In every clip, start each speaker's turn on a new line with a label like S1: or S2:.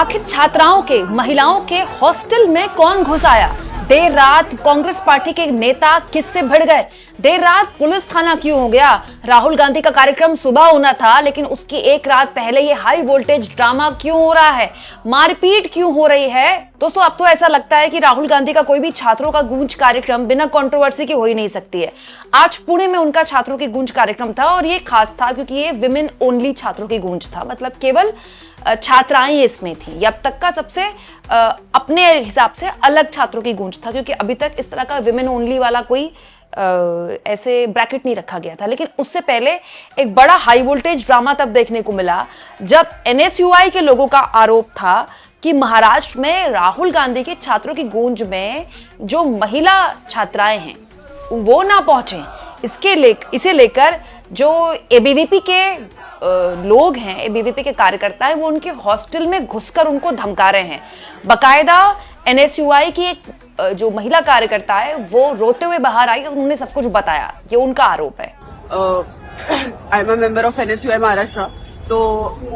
S1: आखिर छात्राओं के, महिलाओं के हॉस्टल में कौन घुस आया? देर रात कांग्रेस पार्टी के नेता किससे भिड़ गए? देर रात पुलिस थाना क्यों हो गया? राहुल गांधी का कार्यक्रम सुबह होना था, लेकिन उसकी एक रात पहले ये हाई वोल्टेज ड्रामा क्यों हो रहा है? मारपीट क्यों हो रही है? दोस्तों, अब तो ऐसा लगता है कि राहुल गांधी का कोई भी छात्रों का गूंज कार्यक्रम बिना कंट्रोवर्सी के हो ही नहीं सकती है। आज पुणे में उनका छात्रों की गूंज कार्यक्रम था और ये खास था क्योंकि ये विमेन ओनली छात्रों की गूंज था, मतलब केवल छात्राएं इसमें थी। ये अब तक का सबसे अपने हिसाब से अलग छात्रों की गूंज था, क्योंकि अभी तक इस तरह का विमेन ओनली वाला कोई ऐसे ब्रैकेट नहीं रखा गया था। लेकिन उससे पहले एक बड़ा हाई वोल्टेज ड्रामा तब देखने को मिला जब एनएसयूआई के लोगों का आरोप था कि महाराष्ट्र में राहुल गांधी के छात्रों की गूंज में जो महिला छात्राएं हैं वो ना पहुंचे। इसे लेकर जो एबीवीपी के लोग हैं, एबीवीपी के कार्यकर्ता हैं, वो उनके हॉस्टल में घुसकर उनको धमका रहे हैं। बकायदा एनएसयूआई की एक जो महिला कार्यकर्ता है वो रोते हुए बाहर आई और उन्होंने सब कुछ बताया। ये उनका आरोप है।
S2: I am a member of NSUI Maharashtra. तो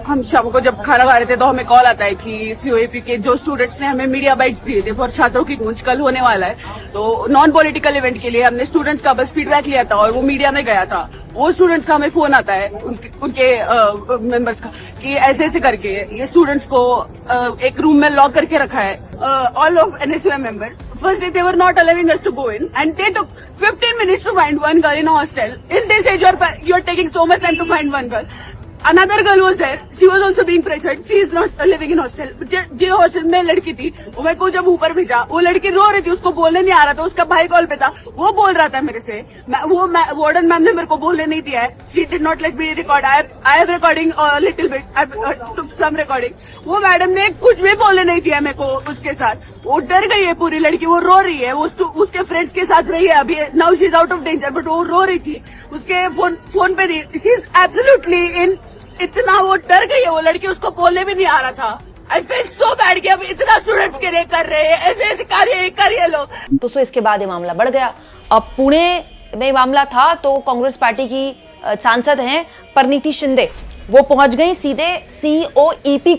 S2: हम शाम को जब खाना खा रहे थे तो हमें कॉल आता है कि सीओएपी के जो स्टूडेंट्स ने हमें मीडिया बाइट्स दिए थे फॉर छात्रों की गूंज कल होने वाला है। तो नॉन पॉलिटिकल इवेंट के लिए हमने स्टूडेंट्स का बस फीडबैक लिया था और वो मीडिया में गया था। वो स्टूडेंट्स का हमें फोन आता है उनके मेंबर्स का कि ऐसे ऐसे करके ये स्टूडेंट्स को एक रूम में लॉक करके रखा है। All of NSUI members first day they were not allowing us to go in and they took 15 minutes to find one girl in a hostel. In this age you're taking so much time to find one girl. Another girl was there. She was also being pressured. She is not living in hostel. जो hostel में लड़की थी वो को जब ऊपर भेजा, वो लड़की रो रही थी, उसको बोलने नहीं आ रहा था। उसका भाई कॉल पे था, वो बोल रहा था मेरे से। वो वार्डन मैम ने मेरे को बोलने नहीं दिया है। She did not let me record. I have recording a little bit. I took some recording. वो मैडम ने कुछ भी बोलने नहीं दिया मेरे को उसके साथ। वो डर गई है पूरी लड़की, वो रो रही है। वो उसके फ्रेंड्स के साथ रही है अभी। Now she is out of danger, but वो रो रही थी। उसके फोन पे थी। She is absolutely in. इतना वो डर गई है वो लड़की, उसको बोलने भी नहीं आ रहा था। आई फील सो बैड कि अब इतना स्टूडेंट्स के लिए कर रहे हैं, ऐसे कार्य कर रहे लोग।
S1: दोस्तों, इसके बाद ये मामला बढ़ गया। अब पुणे में मामला था तो कांग्रेस पार्टी की सांसद हैं परिणीति शिंदे, वो पहुंच गई सीधे सीओईपी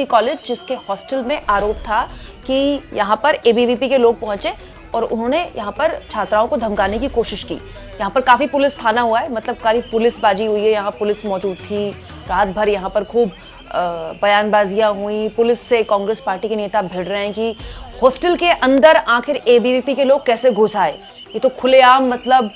S1: कॉलेज, जिसके हॉस्टल में आरोप था कि यहाँ पर एबीवीपी के लोग पहुंचे और उन्होंने यहाँ पर छात्राओं को धमकाने की कोशिश की। यहाँ पर काफी पुलिस थाना हुआ है, मतलब काफी पुलिसबाजी हुई है। यहाँ पुलिस मौजूद थी, रात भर यहाँ पर खूब बयानबाजियां हुई। पुलिस से कांग्रेस पार्टी के नेता भिड़ रहे हैं कि हॉस्टल के अंदर आखिर एबीवीपी के लोग कैसे घुस आए। ये तो खुलेआम मतलब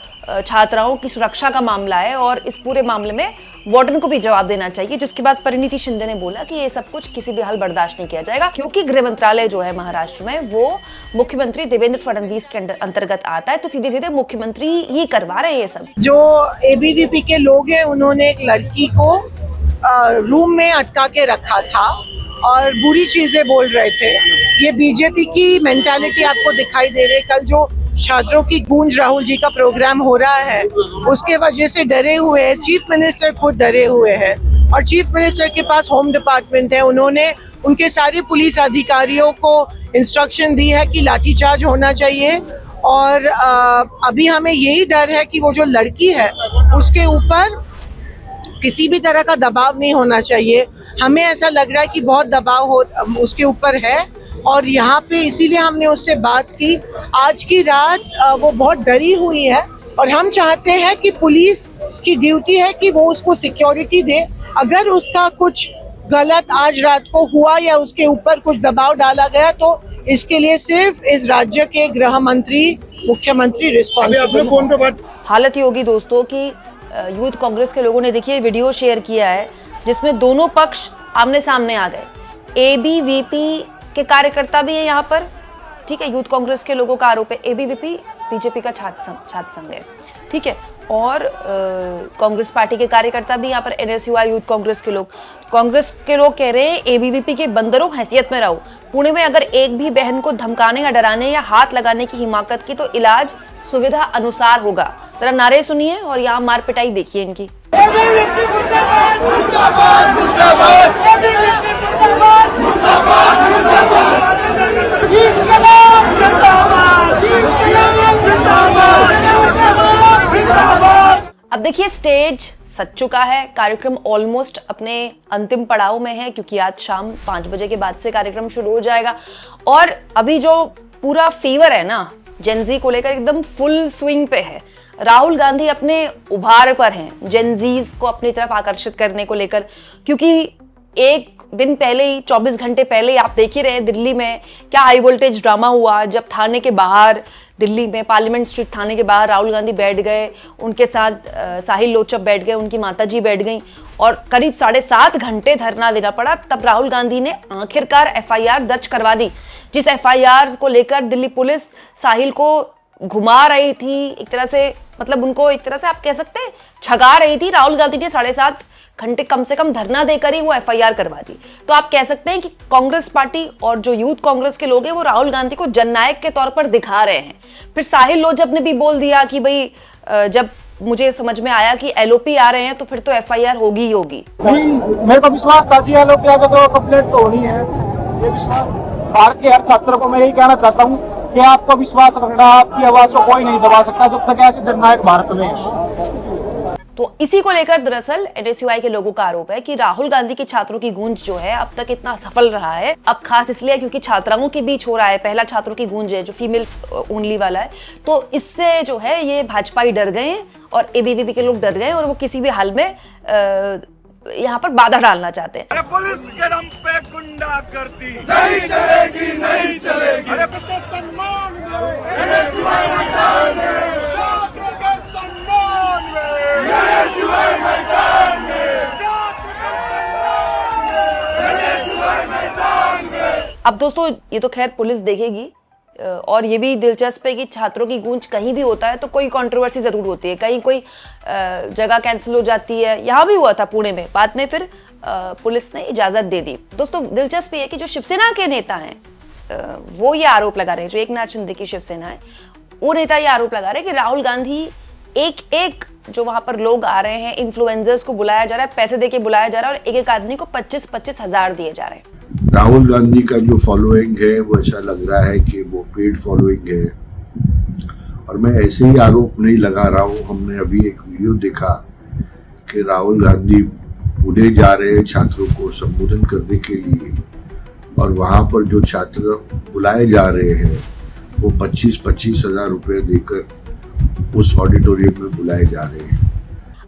S1: छात्राओं की सुरक्षा का मामला है और इस पूरे मामले में वार्डन को भी जवाब देना चाहिए। जिसके बाद परिणीति शिंदे ने बोला कि ये सब कुछ किसी भी हाल बर्दाश्त नहीं किया जाएगा, क्योंकि गृह मंत्रालय जो है महाराष्ट्र में वो मुख्यमंत्री देवेंद्र फडणवीस के अंतर्गत आता है, तो सीधे सीधे मुख्यमंत्री ही करवा रहे हैं ये सब।
S3: जो एबीवीपी के लोग हैं उन्होंने एक लड़की को रूम में अटका के रखा था और बुरी चीजें बोल रहे थे। ये बीजेपी की मेंटालिटी आपको दिखाई दे रही है। कल जो छात्रों की गूंज राहुल जी का प्रोग्राम हो रहा है उसके वजह से डरे हुए हैं। चीफ मिनिस्टर खुद डरे हुए हैं और चीफ मिनिस्टर के पास होम डिपार्टमेंट है। उन्होंने उनके सारे पुलिस अधिकारियों को इंस्ट्रक्शन दी है कि लाठीचार्ज होना चाहिए और अभी हमें यही डर है कि वो जो लड़की है उसके ऊपर किसी भी तरह का दबाव नहीं होना चाहिए। हमें ऐसा लग रहा है कि बहुत दबाव उसके ऊपर है और यहाँ पे इसीलिए हमने उससे बात की। आज की रात वो बहुत डरी हुई है और हम चाहते हैं कि पुलिस की ड्यूटी है कि वो उसको सिक्योरिटी दे। अगर उसका कुछ गलत आज रात को हुआ या उसके ऊपर कुछ दबाव डाला गया तो इसके लिए सिर्फ इस राज्य के गृह मंत्री, मुख्यमंत्री रिस्पॉन्सिबल।
S1: हालत ये होगी दोस्तों कि यूथ कांग्रेस के लोगों ने देखिए वीडियो शेयर किया है जिसमें दोनों पक्ष आमने सामने आ गए। एबीवीपी के कार्यकर्ता भी है यहाँ पर, ठीक है। यूथ कांग्रेस के लोगों का आरोप है एबीवीपी बीजेपी का छात्र संघ है, ठीक है। और कांग्रेस पार्टी के कार्यकर्ता भी यहाँ पर एनएसयूआई यूथ कांग्रेस के लोग कह रहे हैं एबीवीपी के बंदरों हैसियत में रहो। पुणे में अगर एक भी बहन को धमकाने या डराने या हाथ लगाने की हिमाकत की तो इलाज सुविधा अनुसार होगा। जरा नारे सुनिए और यहाँ मार पिटाई देखिए इनकी। अब देखिए स्टेज सज चुका है, कार्यक्रम ऑलमोस्ट अपने अंतिम पड़ाव में है क्योंकि आज शाम 5 बजे के बाद से कार्यक्रम शुरू हो जाएगा और अभी जो पूरा फीवर है ना जेनजी को लेकर एकदम फुल स्विंग पे है। राहुल गांधी अपने उभार पर हैं जेनजीज को अपनी तरफ आकर्षित करने को लेकर, क्योंकि एक दिन पहले ही 24 घंटे पहले ही आप देख ही रहे दिल्ली में क्या हाई वोल्टेज ड्रामा हुआ जब थाने के बाहर दिल्ली में पार्लियामेंट स्ट्रीट थाने के बाहर राहुल गांधी बैठ गए, उनके साथ साहिल लोचप बैठ गए, उनकी माताजी बैठ गई और करीब 7.5 घंटे धरना देना पड़ा। तब राहुल गांधी ने आखिरकार एफआईआर दर्ज करवा दी, जिस एफआईआर को लेकर दिल्ली पुलिस साहिल को घुमा रही थी, एक तरह से मतलब उनको एक तरह से आप कह सकते हैं छगा रही थी। राहुल गांधी ने 7.5 घंटे कम से कम धरना देकर ही वो एफआईआर करवा दी। तो आप कह सकते हैं कि कांग्रेस पार्टी और जो यूथ कांग्रेस के लोग हैं वो राहुल गांधी को जननायक के तौर पर दिखा रहे हैं। फिर साहिल लोचप ने भी बोल दिया कि भाई जब मुझे समझ में आया कि एलओपी आ रहे हैं तो फिर तो एफआईआर होगी ही होगी।
S4: नहीं, मेरे को विश्वास था जी एलओपी आगे तो कंप्लेंट तो होनी है। ये विश्वास भारत के हर छात्र को मैं यही कहना चाहता हूँ कि आपको विश्वास रखना, आपकी आवाज को कोई नहीं दबा सकता जब तक ऐसे जननायक भारत में है।
S1: तो इसी को लेकर दरअसल एनएसयूआई के लोगों का आरोप है कि राहुल गांधी के छात्रों की गूंज जो है अब तक इतना सफल रहा है, अब खास इसलिए क्योंकि छात्राओं के बीच हो रहा है, पहला छात्रों की गूंज है जो फीमेल ओनली वाला है, तो इससे जो है ये भाजपाई डर गए और एबीवीपी के लोग डर गए और वो किसी भी हाल में यहाँ पर बाधा डालना चाहते हैं।
S5: अरे पुलिस के दम पे गुंडा करती नहीं चलेगी, नहीं चलेगी। अरे पुलिस सम्मान
S1: अब दोस्तों ये तो खैर पुलिस देखेगी और ये भी दिलचस्प है कि छात्रों की गूंज कहीं भी होता है तो कोई कंट्रोवर्सी जरूर होती है, कहीं कोई जगह कैंसिल हो जाती है। यहाँ भी हुआ था पुणे में, बाद में फिर पुलिस ने इजाजत दे दी। दोस्तों दिलचस्प ये है कि जो शिवसेना के नेता हैं वो ये आरोप लगा रहे हैं, जो एकनाथ शिंदे की शिवसेना है वो नेता ये आरोप लगा रहे हैं कि राहुल गांधी एक जो वहां पर लोग आ रहे हैं इन्फ्लुएंसर्स को बुलाया जा रहा है, पैसे देके बुलाया जा रहा है और एक आदमी को 25-25 हजार दिए जा रहे हैं।
S6: राहुल गांधी का जो फॉलोइंग है वो ऐसा लग रहा है कि वो पेड फॉलोइंग है और मैं ऐसे ही आरोप नहीं लगा रहा हूँ। हमने अभी एक वीडियो देखा कि राहुल गांधी पुणे जा रहे हैं छात्रों को संबोधन करने के लिए और वहाँ पर जो छात्र बुलाए जा रहे हैं वो 25-25 हजार रुपये देकर उस ऑडिटोरियम में बुलाए जा रहे हैं।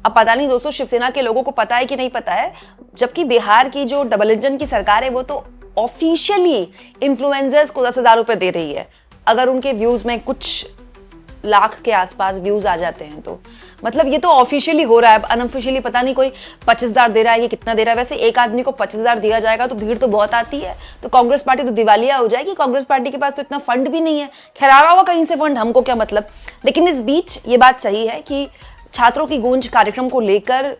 S1: अब पता नहीं दोस्तों शिवसेना के लोगों को पता है कि नहीं पता है, जबकि बिहार की जो डबल इंजन की सरकार है वो तो ऑफिशियली इन्फ्लुएंसर्स को 10,000 रुपए दे रही है अगर उनके व्यूज में कुछ लाख के आसपास व्यूज आ जाते हैं तो। मतलब ये तो ऑफिशियली हो रहा है, अनऑफिशियली पता नहीं कोई 25,000 दे रहा है, ये कितना दे रहा है। वैसे एक आदमी को 25,000 दिया जाएगा तो भीड़ तो बहुत आती है, तो कांग्रेस पार्टी तो दिवालिया हो जाएगी। कांग्रेस पार्टी के पास तो इतना फंड भी नहीं है, खैर आ रहा होगा कहीं से फंड, हमको क्या मतलब। लेकिन इस बीच ये बात सही है कि छात्रों की गूंज कार्यक्रम को लेकर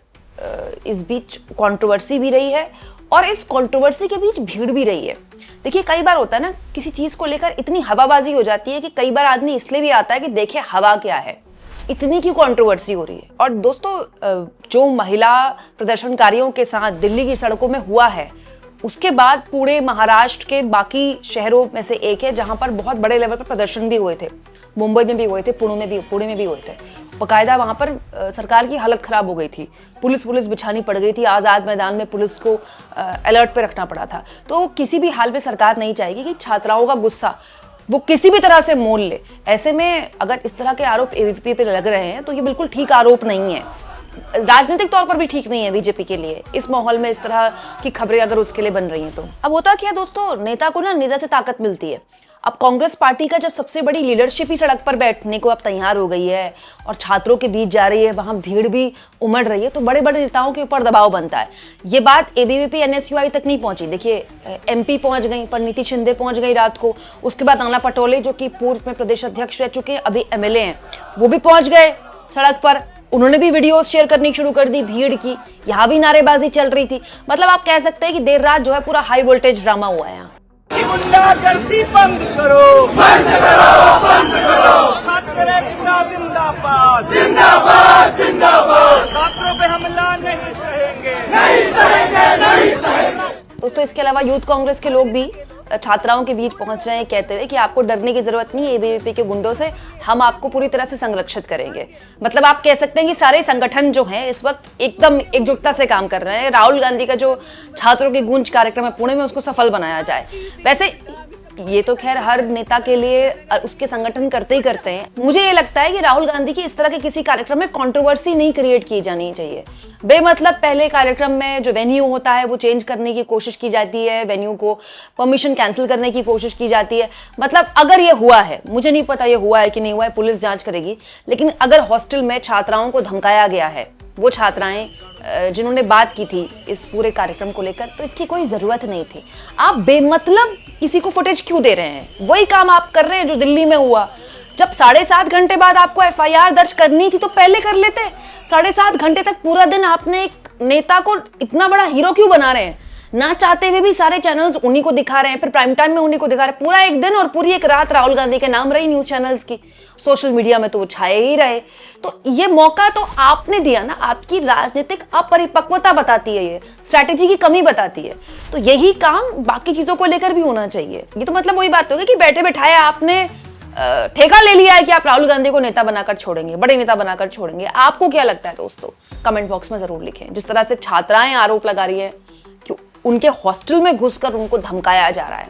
S1: इस बीच कंट्रोवर्सी भी रही है और इस कंट्रोवर्सी के बीच भीड़ भी रही है। देखिए कई बार होता है ना किसी चीज को लेकर इतनी हवाबाजी हो जाती है कि कई बार आदमी इसलिए भी आता है कि देखे हवा क्या है, इतनी क्यों कंट्रोवर्सी हो रही है। और दोस्तों जो महिला प्रदर्शनकारियों के साथ दिल्ली की सड़कों में हुआ है उसके बाद पुणे महाराष्ट्र के बाकी शहरों में से एक है जहां पर बहुत बड़े लेवल पर प्रदर्शन भी हुए थे। मुंबई में भी हुए थे, पुणे में भी हुए थे। बाकायदा वहां पर सरकार की हालत खराब हो गई थी, पुलिस बिछानी पड़ गई थी, आज़ाद मैदान में पुलिस को अलर्ट पे रखना पड़ा था। तो किसी भी हाल में सरकार नहीं चाहेगी कि छात्राओं का गुस्सा वो किसी भी तरह से मोल ले। ऐसे में अगर इस तरह के आरोप एबीवीपी पे लग रहे हैं तो ये बिल्कुल ठीक आरोप नहीं है, राजनीतिक तौर पर भी ठीक नहीं है बीजेपी के लिए। इस माहौल में इस तरह की खबरें अगर उसके लिए बन रही हैं तो अब होता क्या दोस्तों, नेता को ना नेता से ताकत मिलती है। अब कांग्रेस पार्टी का जब सबसे बड़ी लीडरशिप ही सड़क पर बैठने को अब तैयार हो गई है और छात्रों के बीच जा रही है, वहां भीड़ भी उमड़ रही है, तो बड़े बड़े नेताओं के ऊपर दबाव बनता है। ये बात एबीवीपी एनएसयूआई तक नहीं पहुंची। देखिए एमपी पहुंच गई, परिणीति शिंदे पहुंच गई रात को, उसके बाद नाना पटोले जो कि पूर्व में प्रदेश अध्यक्ष रह चुके हैं, अभी एमएलए हैं, वो भी पहुंच गए सड़क पर। उन्होंने भी वीडियोस शेयर करनी शुरू कर दी भीड़ की, यहाँ भी नारेबाजी चल रही थी। मतलब आप कह सकते हैं कि देर रात जो है पूरा हाई वोल्टेज ड्रामा हुआ है।
S5: गुंडागर्दी बंद करो, बंद करो, बंद करो। छात्र एकता जिंदाबाद, जिंदाबाद, जिंदाबाद। छात्रों पे हमला नहीं सहेंगे, नहीं सहेंगे, नहीं सहेंगे।
S1: दोस्तों इसके अलावा यूथ कांग्रेस के लोग भी छात्राओं के बीच पहुंच रहे हैं कहते हुए कि आपको डरने की जरूरत नहीं है एबीवीपी के गुंडों से, हम आपको पूरी तरह से संरक्षित करेंगे। मतलब आप कह सकते हैं कि सारे संगठन जो हैं इस वक्त एकदम एकजुटता से काम कर रहे हैं, राहुल गांधी का जो छात्रों के गूंज कार्यक्रम है पुणे में उसको सफल बनाया जाए। वैसे ये तो खैर हर नेता के लिए उसके संगठन करते ही करते हैं। मुझे ये लगता है कि राहुल गांधी की इस तरह के किसी कार्यक्रम में कंट्रोवर्सी नहीं क्रिएट की जानी चाहिए। बेमतलब पहले कार्यक्रम में जो वेन्यू होता है वो चेंज करने की कोशिश की जाती है, वेन्यू को परमिशन कैंसिल करने की कोशिश की जाती है। मतलब अगर ये हुआ है, मुझे नहीं पता ये हुआ है कि नहीं हुआ है, पुलिस जांच करेगी, लेकिन अगर हॉस्टल में छात्राओं को धमकाया गया है, वो छात्राएं जिन्होंने बात की थी इस पूरे कार्यक्रम को लेकर, तो इसकी कोई जरूरत नहीं थी। आप बेमतलब किसी को फुटेज क्यों दे रहे हैं? वही काम आप कर रहे हैं जो दिल्ली में हुआ। जब 7.5 घंटे बाद आपको एफआईआर दर्ज करनी थी तो पहले कर लेते। 7.5 घंटे तक पूरा दिन आपने एक नेता को इतना बड़ा हीरो क्यों बना रहे हैं? ना चाहते हुए भी सारे चैनल्स उन्हीं को दिखा रहे हैं, फिर प्राइम टाइम में उन्हीं को दिखा रहे हैं। पूरा एक दिन और पूरी एक रात राहुल गांधी के नाम रही न्यूज चैनल्स की, सोशल मीडिया में तो वो छाए ही रहे। तो ये मौका तो आपने दिया ना, आपकी राजनीतिक अपरिपक्वता बताती है, ये स्ट्रैटेजी की कमी बताती है। तो यही काम बाकी चीजों को लेकर भी होना चाहिए। ये तो मतलब वही बात होगी कि बैठे बैठाए आपने ठेका ले लिया है कि आप राहुल गांधी को नेता बनाकर छोड़ेंगे, बड़े नेता बनाकर छोड़ेंगे। आपको क्या लगता है दोस्तों? कमेंट बॉक्स में जरूर लिखें। जिस तरह से छात्राएं आरोप लगा रही है कि उनके हॉस्टल में घुसकर उनको धमकाया जा रहा है,